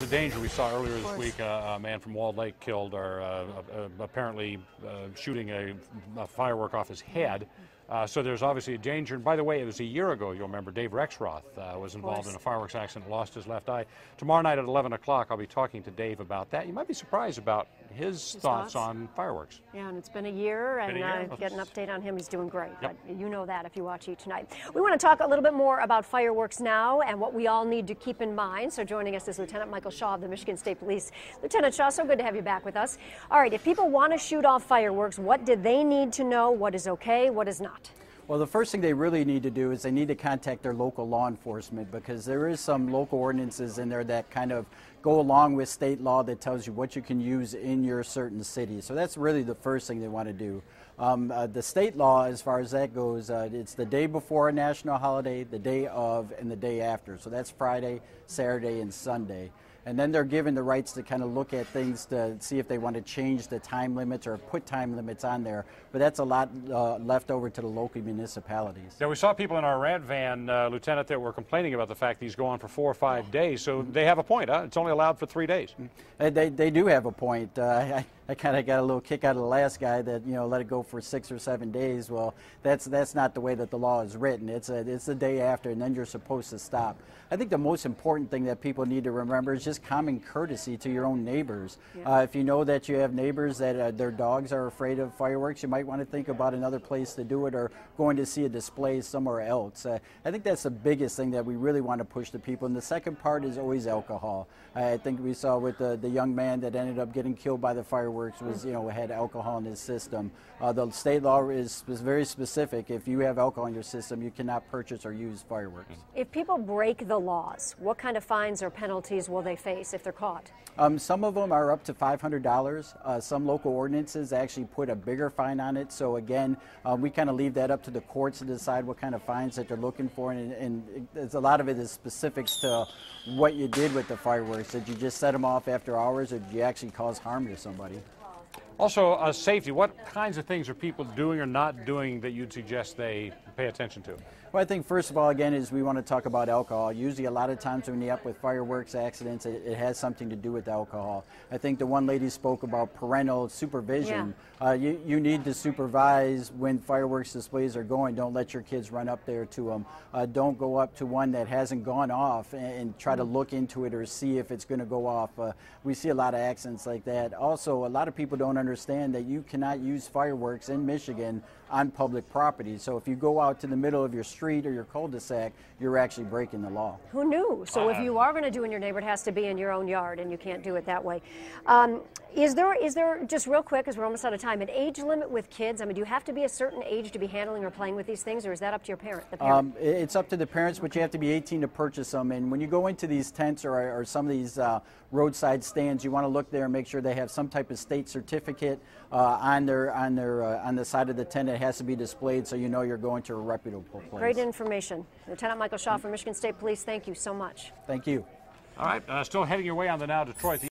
The danger we saw earlier this week, a man from Walled Lake killed, or apparently shooting a firework off his head. So there's obviously a danger. And by the way, it was a year ago, you'll remember, Dave Rexroth was involved in a fireworks accident, lost his left eye. Tomorrow night at 11 o'clock, I'll be talking to Dave about that. You might be surprised about his thoughts on fireworks. Yeah, and it's been a year, and get an update on him. He's doing great. Yep. But you know that if you watch each night. We want to talk a little bit more about fireworks now and what we all need to keep in mind. So joining us is Lieutenant Michael Shaw of the Michigan State Police. Lieutenant Shaw, so good to have you back with us. All right, if people want to shoot off fireworks, what do they need to know? What is okay? What is not? Well, the first thing they really need to do is they need to contact their local law enforcement, because there is some local ordinances in there that kind of go along with state law that tells you what you can use in your certain city. So that's really the first thing they want to do. The state law, as far as that goes, it's the day before a national holiday, the day of, and the day after. So that's Friday, Saturday, and Sunday. And then they're given the rights to kind of look at things to see if they want to change the time limits or put time limits on there. But that's a lot left over to the local municipalities. Yeah, we saw people in our rant van, Lieutenant, that were complaining about the fact these go on for 4 or 5 days. So they have a point, huh? It's only allowed for 3 days. They do have a point. I kind of got a little kick out of the last guy that, you know, let it go for 6 or 7 days. Well, that's not the way that the law is written. It's the day after, and then you're supposed to stop. I think the most important thing that people need to remember is just common courtesy to your own neighbors. Yeah. If you know that you have neighbors that their dogs are afraid of fireworks, you might want to think about another place to do it, or going to see a display somewhere else. I think that's the biggest thing that we really want to push to people. And the second part is always alcohol. I think we saw with the young man that ended up getting killed by the fireworks was, you know, had alcohol in his system. The state law is very specific. If you have alcohol in your system, you cannot purchase or use fireworks. If people break the laws, what kind of fines or penalties will they face if they're caught? Some of them are up to $500. Some local ordinances actually put a bigger fine on it. So again, we kind of leave that up to the courts to decide what kind of fines that they're looking for. And a lot of it is specifics to what you did with the fireworks. Did you just set them off after hours, or did you actually cause harm to somebody? Also, safety. What kinds of things are people doing or not doing that you'd suggest they pay attention to? Well, I think first of all, again, is we want to talk about alcohol. Usually a lot of times when you're up with fireworks accidents, it has something to do with alcohol. I think the one lady spoke about parental supervision. Yeah. You need to supervise when fireworks displays are going. Don't let your kids run up there to them. Don't go up to one that hasn't gone off and try to look into it or see if it's going to go off. We see a lot of accidents like that. Also, a lot of people don't understand that you cannot use fireworks in Michigan on public property. So if you go out to the middle of your street or your cul-de-sac, you're actually breaking the law. Who knew? So if you are going to do in your neighborhood, it has to be in your own yard, and you can't do it that way. Is there, just real quick, because we're almost out of time, an age limit with kids? I mean, do you have to be a certain age to be handling or playing with these things, or is that up to your parent, the parent? It's up to the parents, but you have to be 18 to purchase them. And when you go into these tents or some of these roadside stands, you want to look there and make sure they have some type of state certificate on the side of the tent. It has to be displayed so you know you're going to a reputable place. Great information. Lieutenant Michael Shaw from Michigan State Police, thank you so much. Thank you. All right, still heading your way on the Now Detroit.